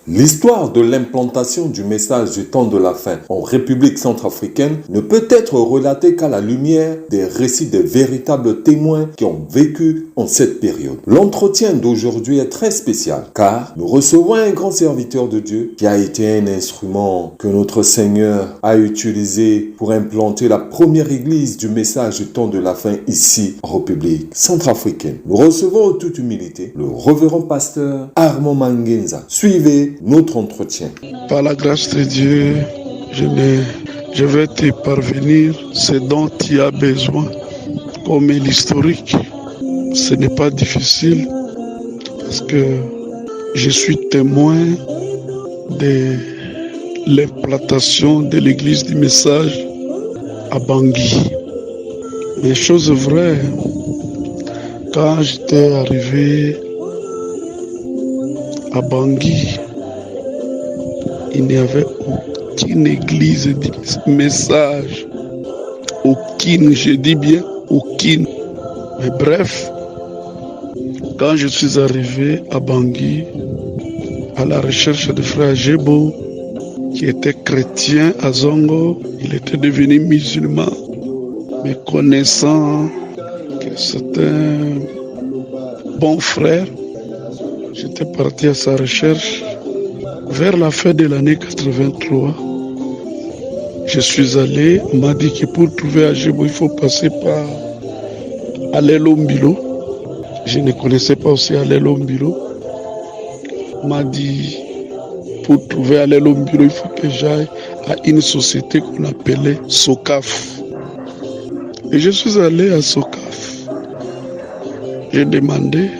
L'histoire de l'implantation du message du temps de la fin en République centrafricaine ne peut être relatée qu'à la lumière des récits des véritables témoins qui ont vécu en cette période. L'entretien d'aujourd'hui est très spécial car nous recevons un grand serviteur de Dieu qui a été un instrument que notre Seigneur a utilisé pour implanter la première église du message du temps de la fin ici en République centrafricaine. Nous recevons en toute humilité le révérend pasteur Armand Mangenza. Suivez notre entretien. Par la grâce de Dieu, je vais te parvenir ce dont tu as besoin. Comme l'historique, ce n'est pas difficile parce que je suis témoin de l'implantation de l'église du message à Bangui. Mais chose vraie, quand j'étais arrivé à Bangui, il n'y avait aucune église du message. Aucune, je dis bien aucune. Mais bref, quand je suis arrivé à Bangui, à la recherche de frère Jebo, qui était chrétien à Zongo, il était devenu musulman. Mais connaissant que c'était un bon frère, j'étais parti à sa recherche. Vers la fin de l'année 83, je suis allé, on m'a dit que pour trouver Ajebo, il faut passer par Alelo-Mbilo. Je ne connaissais pas aussi Alelo-Mbilo. On m'a dit, pour trouver Alelo-Mbilo, il faut que j'aille à une société qu'on appelait Socaf. Et je suis allé à Socaf. J'ai demandé,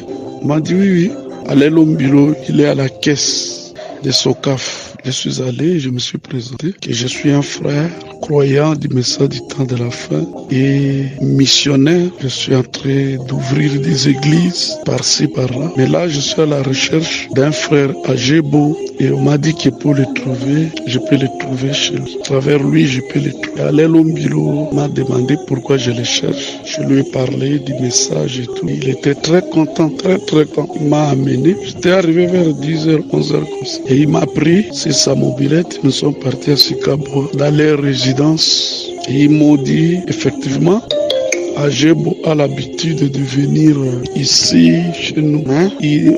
on m'a dit oui, Alelo-Mbilo, il est à la caisse de Socaf. Je suis allé, je me suis présenté, que je suis un frère croyant du message du temps de la fin et missionnaire. Je suis en train d'ouvrir des églises par-ci, par-là. Mais là, je suis à la recherche d'un frère à Jebo et on m'a dit que pour le trouver, je peux le trouver chez lui. À travers lui, je peux le trouver. Alelo-Mbilo m'a demandé pourquoi je le cherche. Je lui ai parlé du message et tout. Il était très content, très content. Il m'a amené. J'étais arrivé vers 10h, 11h comme ça. Et il m'a pris sa mobilette. Nous sommes partis à Sikabo dans leur résidence. Et ils m'ont dit, effectivement, Ajebo a l'habitude de venir ici, chez nous.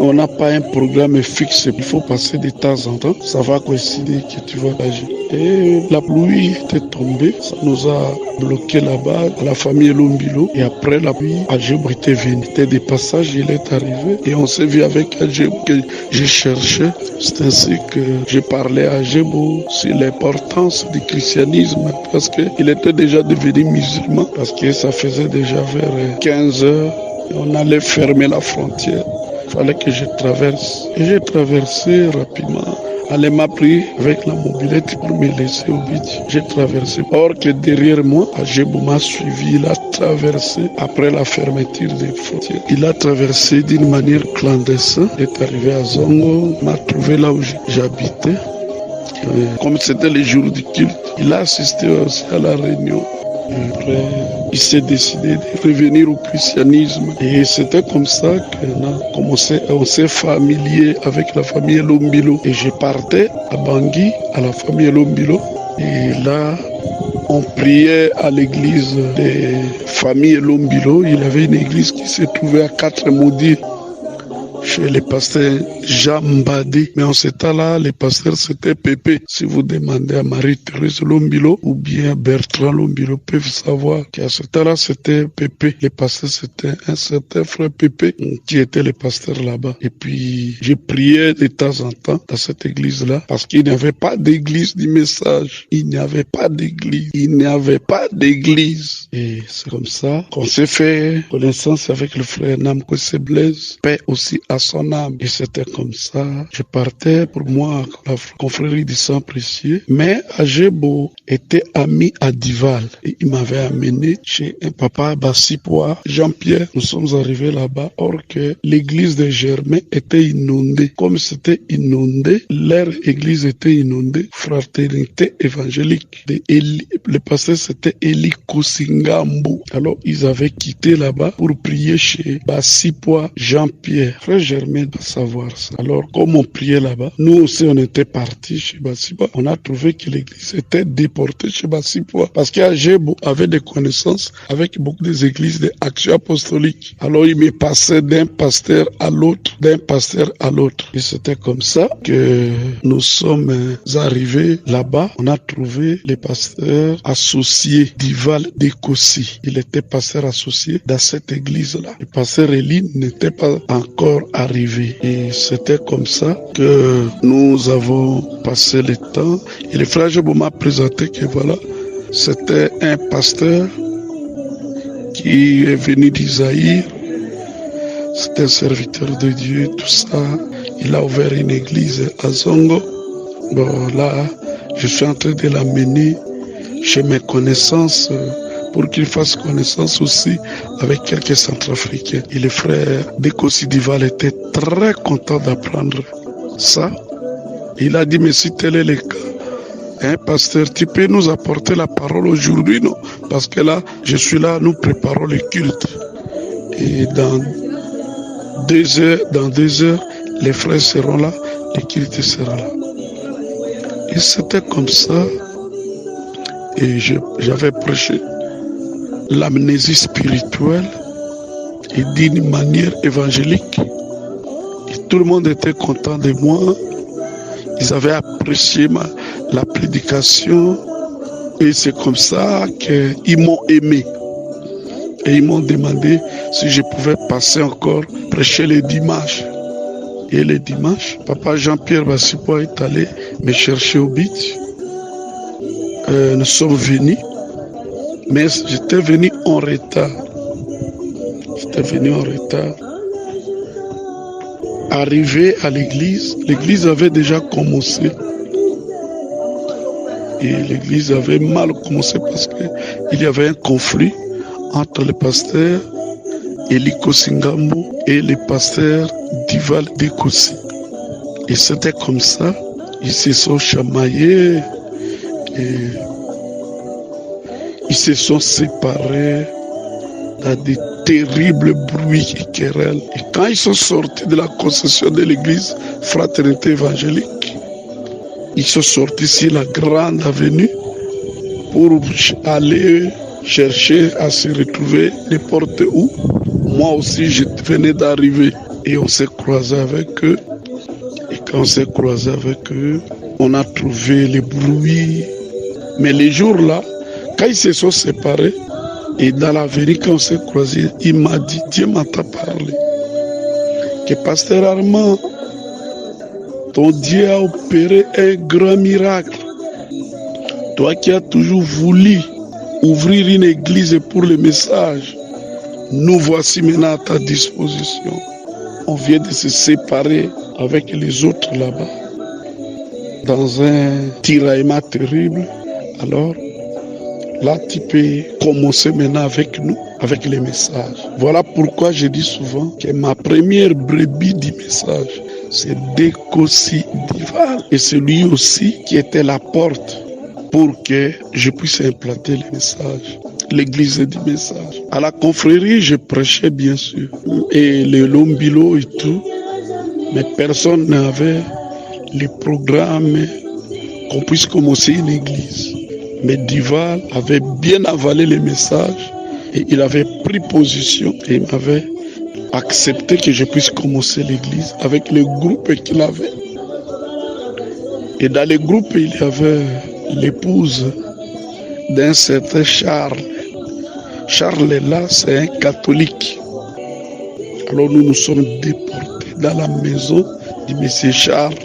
On n'a pas un programme fixe. Il faut passer de temps en temps. Ça va coïncider que tu vas agir. Et la pluie était tombée. Ça nous a bloqué là-bas, à la famille Lombilo. Et après la pluie, Ajebo était venu. Il était de passage, il est arrivé. Et on s'est vu avec Ajebo que j'ai cherché. C'est ainsi que j'ai parlé à Ajebo sur l'importance du christianisme. Parce qu'il était déjà devenu musulman. Parce que ça faisait déjà vers 15 heures, on allait fermer la frontière. Il fallait que je traverse. Et j'ai traversé rapidement. Elle m'a pris avec la mobilette pour me laisser au vide. J'ai traversé. Or que derrière moi, Ajebo m'a suivi. Il a traversé après la fermeture des frontières. Il a traversé d'une manière clandestine. Il est arrivé à Zongo, m'a trouvé là où j'habitais. Comme c'était les jours du culte, il a assisté aussi à la réunion. Après, il s'est décidé de revenir au christianisme. Et c'était comme ça qu'on a commencé, on s'est familier avec la famille Lombilo. Et je partais à Bangui, à la famille Lombilo. Et là, on priait à l'église des familles Lombilo. Il y avait une église qui se trouvait à 4 maudits. Chez les pasteurs Jean Mbadi. Mais en ce temps-là, les pasteurs, c'était Pépé. Si vous demandez à Marie-Thérèse Lombilo ou bien Bertrand Lombilo, peuvent savoir qu'à ce temps-là, c'était Pépé. Les pasteurs, c'était un certain frère Pépé qui était le pasteur là-bas. Et puis, j'ai prié de temps en temps dans cette église-là parce qu'il n'y avait pas d'église du message. Il n'y avait pas d'église. Il n'y avait pas d'église. Et c'est comme ça qu'on s'est fait connaissance avec le frère Namko Blaise. Paix aussi à son âme. Et c'était comme ça. Je partais pour moi à la confrérie du sang précieux. Mais Ajebo était ami à Dival. Et il m'avait amené chez un papa Bassipois, Jean-Pierre. Nous sommes arrivés là-bas. Or que l'église de Germain était inondée. Comme c'était inondé, leur église était inondée. Fraternité évangélique. Le pasteur c'était Eli Kosingambo. Alors ils avaient quitté là-bas pour prier chez Bassipois Jean-Pierre. Frère Saint-Germain doit savoir ça. Alors, comme on priait là-bas, nous aussi, on était partis chez Bassipoa. On a trouvé que l'église était déportée chez Bassipoa. Parce qu'Agebo avait des connaissances avec beaucoup des églises d'Action apostolique. Alors, il me passait d'un pasteur à l'autre, d'un pasteur à l'autre. Et c'était comme ça que nous sommes arrivés là-bas. On a trouvé les pasteurs associés d'Ival d'Écossi. Il était pasteur associé dans cette église-là. Le pasteur Elie n'était pas encore arrivé. Et c'était comme ça que nous avons passé le temps. Et le frère Jebo m'a présenté que voilà, c'était un pasteur qui est venu d'Isaïr. C'est un serviteur de Dieu, tout ça. Il a ouvert une église à Zongo. Bon, là, je suis en train de l'amener chez mes connaissances pour qu'il fasse connaissance aussi avec quelques Centrafricains. Et le frère d'Écossi Dival était très content d'apprendre ça. Il a dit, mais si tel est le cas, pasteur, tu peux nous apporter la parole aujourd'hui, non? Parce que là, je suis là, nous préparons le culte. Et dans 2 heures, les frères seront là, le culte sera là. Et c'était comme ça. Et j'avais prêché l'amnésie spirituelle et d'une manière évangélique. Et tout le monde était content de moi. Ils avaient apprécié la prédication. Et c'est comme ça qu'ils m'ont aimé. Et ils m'ont demandé si je pouvais passer encore prêcher les dimanches. Et les dimanches, papa Jean-Pierre Bassipoa est allé me chercher au beach. Nous sommes venus, mais j'étais venu en retard. Arrivé à l'église avait déjà commencé. Et l'église avait mal commencé parce qu'il y avait un conflit entre le pasteur Eliko Singambo et le pasteur d'Ival d'Écossi. Et c'était comme ça, ils se sont chamaillés et ils se sont séparés dans des terribles bruits et querelles. Et quand ils sont sortis de la concession de l'église Fraternité évangélique, ils sont sortis sur la grande avenue pour aller chercher à se retrouver n'importe où. Moi aussi, je venais d'arriver et on s'est croisé avec eux. Et quand on s'est croisé avec eux, on a trouvé les bruits. Mais les jours-là, quand ils se sont séparés, et dans l'avenir, quand on s'est croisé, il m'a dit, Dieu m'a parlé, que pasteur Armand, ton Dieu a opéré un grand miracle. Toi qui as toujours voulu ouvrir une église pour le message, nous voici maintenant à ta disposition. On vient de se séparer avec les autres là-bas, dans un tiraillement terrible. Alors, là, tu peux commencer maintenant avec nous, avec les messages. Voilà pourquoi je dis souvent que ma première brebis du message, c'est d'Écossi Dival. Et c'est lui aussi qui était la porte pour que je puisse implanter le message, l'église du message. À la confrérie, je prêchais bien sûr, et le Lombilo et tout, mais personne n'avait le programme qu'on puisse commencer une église. Mais Dival avait bien avalé les messages et il avait pris position et il m'avait accepté que je puisse commencer l'église avec le groupe qu'il avait. Et dans le groupe, il y avait l'épouse d'un certain Charles. Charles là, c'est un catholique. Alors nous nous sommes déportés dans la maison de monsieur Charles.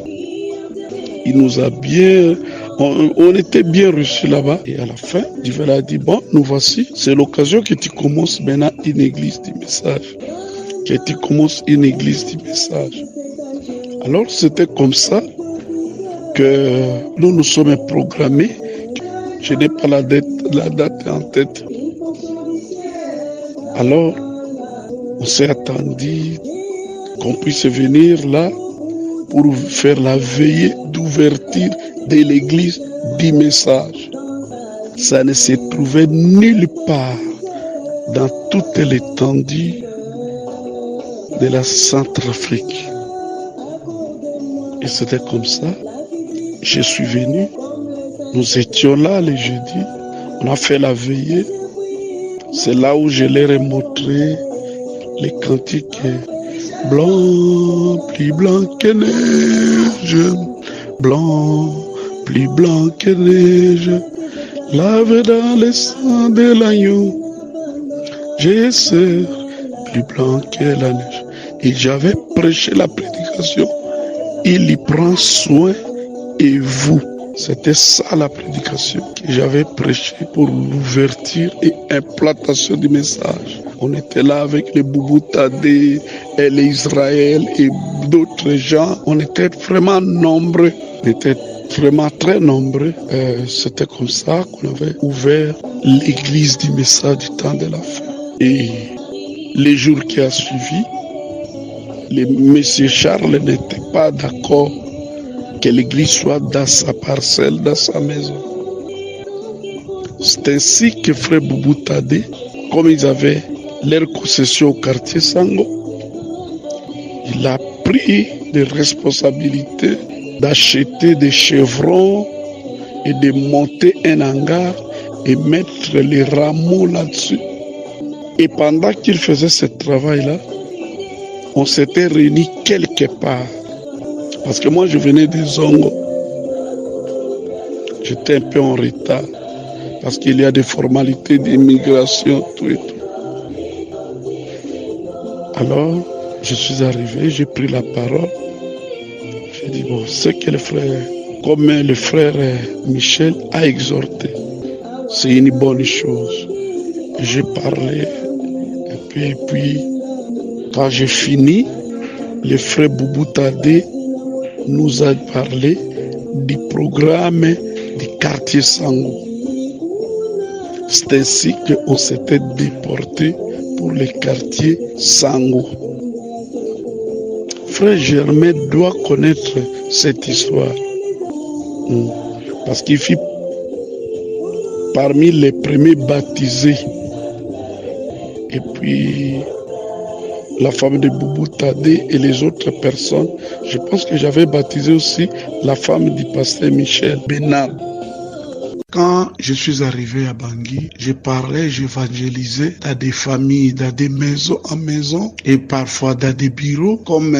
Il nous a bien... On était bien reçus là-bas. Et à la fin, Dieu a dit, bon, nous voici. C'est l'occasion que tu commences maintenant une église du message. Que tu commences une église du message. Alors, c'était comme ça que nous nous sommes programmés. Je n'ai pas la date en tête. Alors, on s'est attendu qu'on puisse venir là pour faire la veillée d'ouverture de l'église du message. Ça ne se trouvait nulle part dans toute l'étendue de la Centrafrique. Et c'était comme ça. Je suis venu. Nous étions là le jeudi. On a fait la veillée. C'est là où je leur ai montré les cantiques. Blanc, plus blanc que neige. Blanc, plus blanc que neige. Lavé dans le sang de l'agneau. Je suis plus blanc que la neige. Et j'avais prêché la prédication. Il y prend soin et vous. C'était ça la prédication que j'avais prêchée pour l'ouverture et implantation du message. On était là avec les Boubou Tadé et les Israël et d'autres gens. On était vraiment nombreux. On était vraiment très nombreux. C'était comme ça qu'on avait ouvert l'église du message du temps de la fin. Et les jours qui ont suivi, monsieur Charles n'était pas d'accord que l'église soit dans sa parcelle, dans sa maison. C'est ainsi que frère Boubou Tadé, comme ils avaient leur concession au quartier Sango, il a pris des responsabilités d'acheter des chevrons et de monter un hangar et mettre les rameaux là-dessus. Et pendant qu'il faisait ce travail-là, on s'était réunis quelque part. Parce que moi, je venais des Zongo. J'étais un peu en retard. Parce qu'il y a des formalités d'immigration, tout et tout. Alors, je suis arrivé, j'ai pris la parole. J'ai dit, bon, ce que le frère, comme le frère Michel a exhorté, c'est une bonne chose. J'ai parlé, et puis quand j'ai fini, le frère Boubou Tadé nous a parlé du programme du quartier Sango. C'est ainsi qu'on s'était déporté pour le quartier Sango. Frère Germain doit connaître cette histoire. Parce qu'il fut parmi les premiers baptisés. Et puis, la femme de Boubou Tadé et les autres personnes. Je pense que j'avais baptisé aussi la femme du pasteur Michel Benal. Quand je suis arrivé à Bangui, je parlais, j'évangélisais dans des familles, dans des maisons en maison et parfois dans des bureaux comme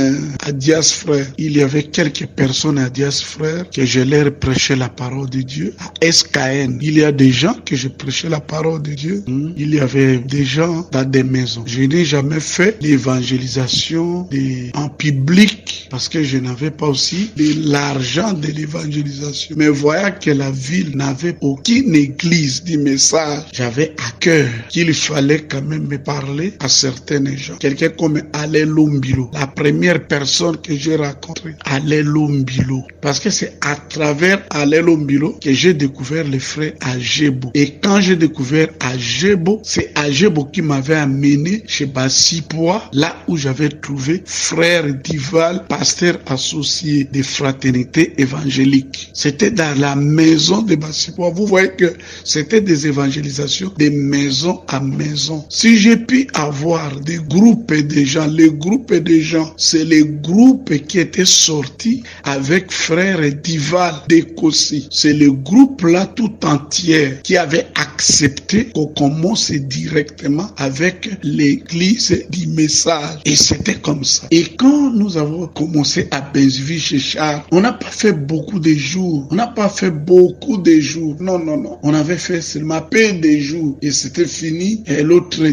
à Dias Frère. Il y avait quelques personnes à Dias Frère que je leur prêchais la parole de Dieu. À SKN, il y a des gens que je prêchais la parole de Dieu. Il y avait des gens dans des maisons. Je n'ai jamais fait l'évangélisation en public parce que je n'avais pas aussi de l'argent de l'évangélisation. Mais voyant que la ville n'avait aucune église du message, j'avais à cœur qu'il fallait quand même me parler à certains gens. Quelqu'un comme Alain Lombilo, la première personne que j'ai rencontrée, Alain Lombilo. Parce que c'est à travers Alain Lombilo que j'ai découvert les frères Agebo. Et quand j'ai découvert Agebo, c'est Agebo qui m'avait amené chez Bassipois, là où j'avais trouvé frère Dival, pasteur associé des fraternités évangéliques. C'était dans la maison de Bassipois. Vous voyez que c'était des évangélisations de maison à maison. Si j'ai pu avoir des groupes de gens, les groupes de gens, c'est les groupes qui étaient sortis avec frère Dival d'Écossy. C'est le groupe-là tout entier qui avait accepté qu'on commence directement avec l'église du message. Et c'était comme ça. Et quand nous avons commencé à Benzville chez Charles, on n'a pas fait beaucoup de jours. On n'a pas fait beaucoup de jours. Non. On avait fait seulement peu de jours et c'était fini. Et l'autre,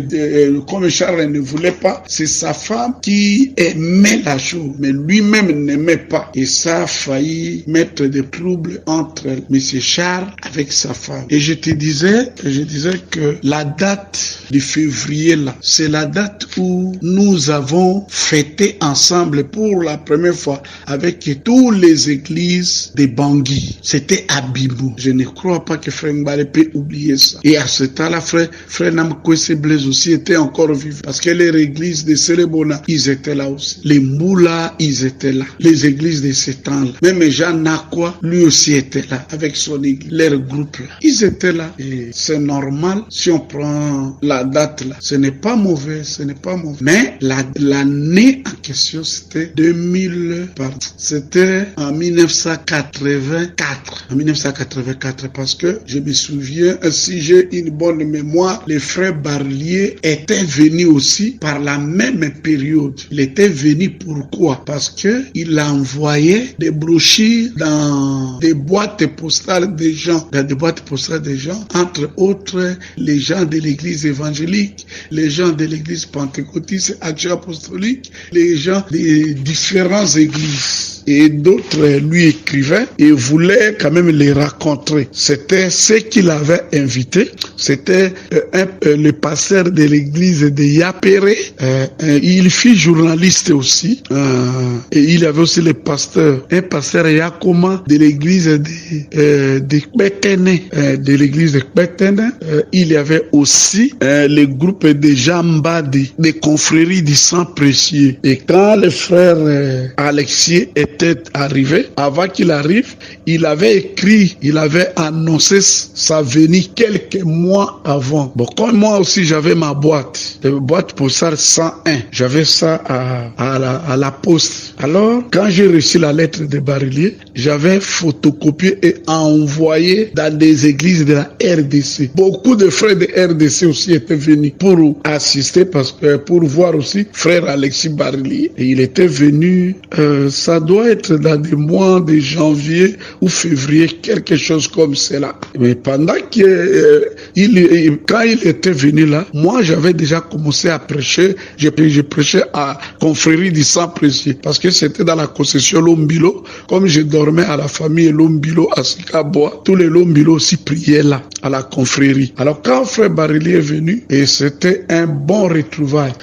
comme Charles ne voulait pas, c'est sa femme qui aimait la chose, mais lui-même n'aimait pas. Et ça a failli mettre des troubles entre monsieur Charles avec sa femme. Et je disais que la date de février là, c'est la date où nous avons fêté ensemble pour la première fois avec toutes les églises de Bangui. C'était à Bibou. Je ne crois crois pas que Frère Mbale peut oublier ça. Et à ce temps-là, Frère Namkwese Blaise aussi était encore vivant. Parce que les églises de Serebona, ils étaient là aussi. Les Moula, ils étaient là. Les églises de ce temps-là. Même Jean Nakwa, lui aussi était là, avec son église, leur groupe là. Ils étaient là. Et c'est normal, si on prend la date là, ce n'est pas mauvais, ce n'est pas mauvais. Mais l'année en question, c'était 2000, c'était en 1984. En 1984, parce que je me souviens, si j'ai une bonne mémoire, les frères Barlier étaient venus aussi par la même période. Il était venu pourquoi? Parce que il envoyait des brochures dans des boîtes postales des gens, entre autres les gens de l'église évangélique, les gens de l'église pentecôtiste, Action apostolique, les gens des différentes églises. Et d'autres lui écrivaient et voulaient quand même les rencontrer. C'était ce qu'il avait invité. C'était le pasteur de l'église de Yapere. Il fut journaliste aussi. Et il avait aussi un pasteur Yakoma de l'église de Kbetene. Il y avait aussi le groupe de Jambadi, des confréries du sang précieux. Et quand le frère Alexis était arrivé, avant qu'il arrive, il avait annoncé sa venue quelques mois avant. Bon, comme moi aussi j'avais ma boîte postale 101, j'avais ça à la poste. Alors, quand j'ai reçu la lettre de Barlier, j'avais photocopié et envoyé dans des églises de la RDC. Beaucoup de frères de RDC aussi étaient venus pour assister, pour voir aussi frère Alexis Barlier. Et il était venu, ça doit être dans des mois de janvier ou février, quelque chose comme cela. Mais pendant quand il était venu là, moi j'avais déjà commencé à prêcher. Je prêchais à confrérie du sang précieux parce que c'était dans la concession Lombilo. Comme je dormais à la famille Lombilo à Sikaboa, tous les Lombilo aussi priaient là, à la confrérie. Alors quand frère Barili est venu, et c'était un bon retrouvaille.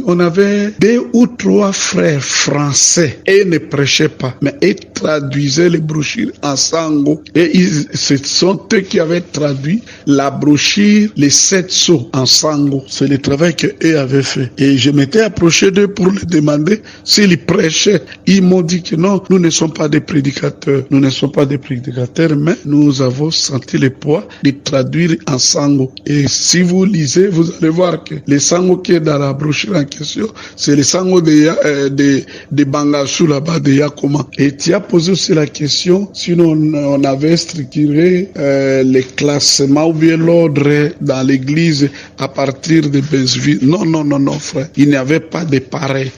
On avait 2 ou 3 frères français et ne prêchaient pas, mais ils traduisaient les brochures en sango. Et ce sont eux qui avaient traduit la brochure Les 7 sceaux en sango. C'est le travail qu'eux avaient fait. Et je m'étais approché d'eux pour leur demander s'ils prêchaient. Ils m'ont dit que non, nous ne sommes pas des prédicateurs. Nous ne sommes pas des prédicateurs, mais nous avons senti le poids de traduire en sango. Et si vous lisez, vous allez voir que le sango qui est dans la brochure en question, c'est le sango de Bangassou là-bas, de Yakoma. Et tu as posé aussi la question, sinon on avait structuré les classements ou bien l'ordre dans l'église à partir de Benzville. Non, frère. Il n'y avait pas de pareil.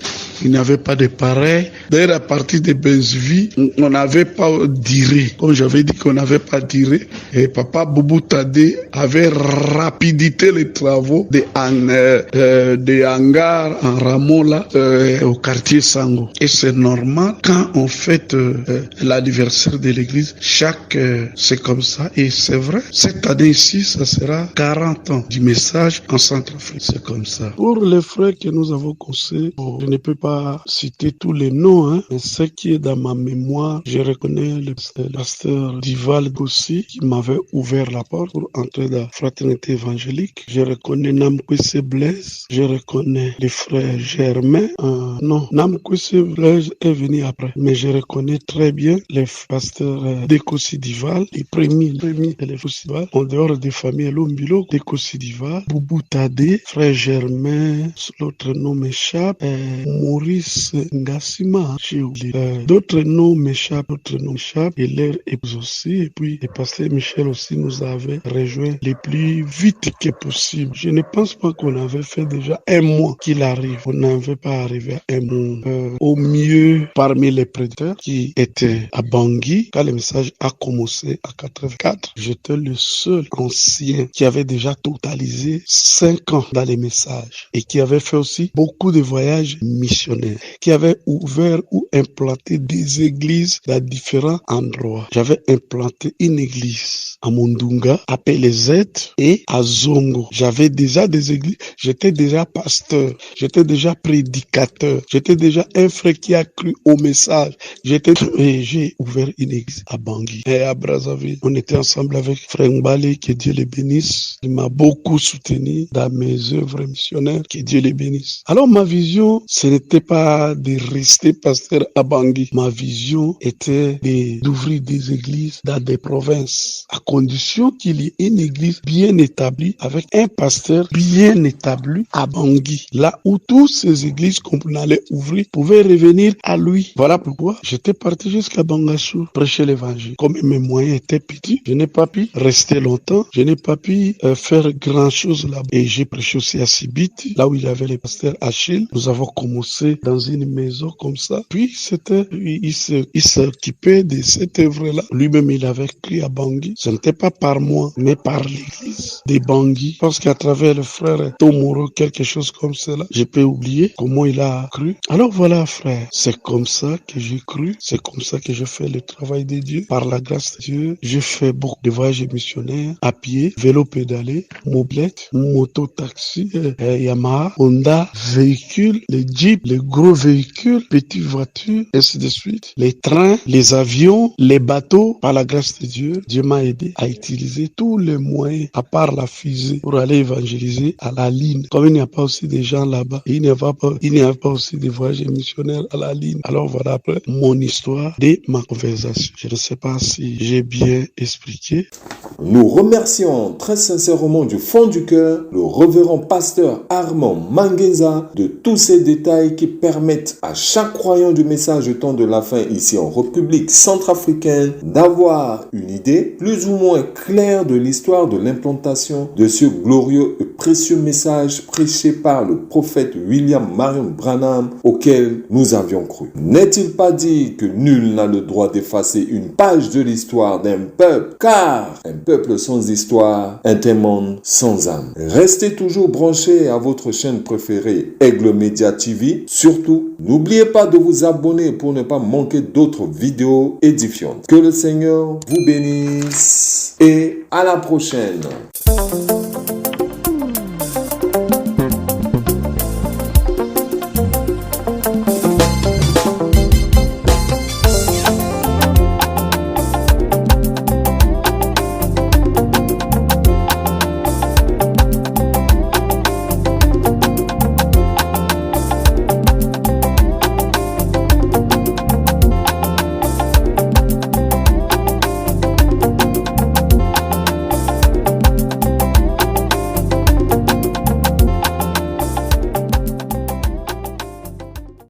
D'ailleurs, à partir de Benzville, on n'avait pas diré. Comme j'avais dit qu'on n'avait pas diré. Et papa Boubou Tadé avait rapidité les travaux des hangars en Ramon là, au quartier Sango. Et c'est normal quand on fête l'anniversaire de l'église, c'est comme ça. Et c'est vrai, cette année ici, ça sera 40 ans du message en Centrafrique. C'est comme ça. Pour les frères que nous avons conseillés, je ne peux pas citer tous les noms, mais ce qui est dans ma mémoire, je reconnais le pasteur Dival Gossi qui m'avait ouvert la porte pour entrer dans la fraternité évangélique. Je reconnais Namkwese Blaise, je reconnais les frères Germain. Namkwese Blaise est venu après, mais je reconnais très bien les pasteurs d'Ekossi Dival, les premiers d'Ekossi Dival, en dehors des familles Lombilo, d'Ekossi Dival, Boubou Tadé, frère Germain, l'autre nom m'échappe, Maurice Ngassima, j'ai oublié. D'autres noms m'échappent, et leur épouse aussi, et puis le pasteur Michel aussi nous avait rejoint le plus vite que possible. Je ne pense pas qu'on avait fait déjà un mois qu'il arrive. On n'avait pas arrivé à un mois. Au mieux, parmi les prédicateurs qui étaient à Bangui, quand le message a commencé à 84, j'étais le seul ancien qui avait déjà totalisé 5 ans dans les messages et qui avait fait aussi beaucoup de voyages missionnaires. missionnaires qui avaient ouvert ou implanté des églises dans différents endroits. J'avais implanté une église à Mundunga, à PLZ et à Zongo. J'avais déjà des églises, j'étais déjà pasteur, j'étais déjà prédicateur, j'étais déjà un frère qui a cru au message. Et j'ai ouvert une église à Bangui et à Brazzaville. On était ensemble avec frère Mbale, que Dieu le bénisse. Il m'a beaucoup soutenu dans mes œuvres missionnaires, que Dieu le bénisse. Alors ma vision, ce n'était pas de rester pasteur à Bangui. Ma vision était d'ouvrir des églises dans des provinces, à condition qu'il y ait une église bien établie avec un pasteur bien établi à Bangui, là où toutes ces églises qu'on allait ouvrir pouvaient revenir à lui. Voilà pourquoi j'étais parti jusqu'à Bangassou prêcher l'évangile. Comme mes moyens étaient petits, je n'ai pas pu rester longtemps, je n'ai pas pu faire grand chose là-bas. Et j'ai prêché aussi à Sibiti, là où il y avait le pasteur Achille. Nous avons commencé dans une maison comme ça. Puis il s'occupait de cette œuvre-là. Lui-même, il avait cru à Bangui. Ce n'était pas par moi, mais par l'église de Bangui. Parce qu'à travers le frère Tomoro, quelque chose comme cela, je peux oublier comment il a cru. Alors voilà, frère, c'est comme ça que j'ai cru. C'est comme ça que je fais le travail de Dieu. Par la grâce de Dieu, je fais beaucoup de voyages missionnaires à pied, vélo pédalé, mobilette, moto, taxi, Yamaha, Honda, véhicules, les jeeps, les gros véhicules, petites voitures, ainsi de suite. Les trains, les avions, les bateaux. Par la grâce de Dieu, Dieu m'a aidé à utiliser tous les moyens, à part la fusée, pour aller évangéliser à la ligne. Comme il n'y a pas aussi des gens là-bas, il n'y a pas aussi des voyages missionnaires à la ligne. Alors voilà après mon histoire de ma conversation. Je ne sais pas si j'ai bien expliqué. Nous remercions très sincèrement du fond du cœur le révérend pasteur Armand Mangenza de tous ces détails qui permettent à chaque croyant du message du temps de la fin ici en République centrafricaine d'avoir une idée plus ou moins claire de l'histoire de l'implantation de ce glorieux et précieux message prêché par le prophète William Marion Branham auquel nous avions cru. N'est-il pas dit que nul n'a le droit d'effacer une page de l'histoire d'un peuple, car un peuple sans histoire est un monde sans âme. Restez toujours branchés à votre chaîne préférée Aigle Media TV. Surtout, n'oubliez pas de vous abonner pour ne pas manquer d'autres vidéos édifiantes. Que le Seigneur vous bénisse et à la prochaine.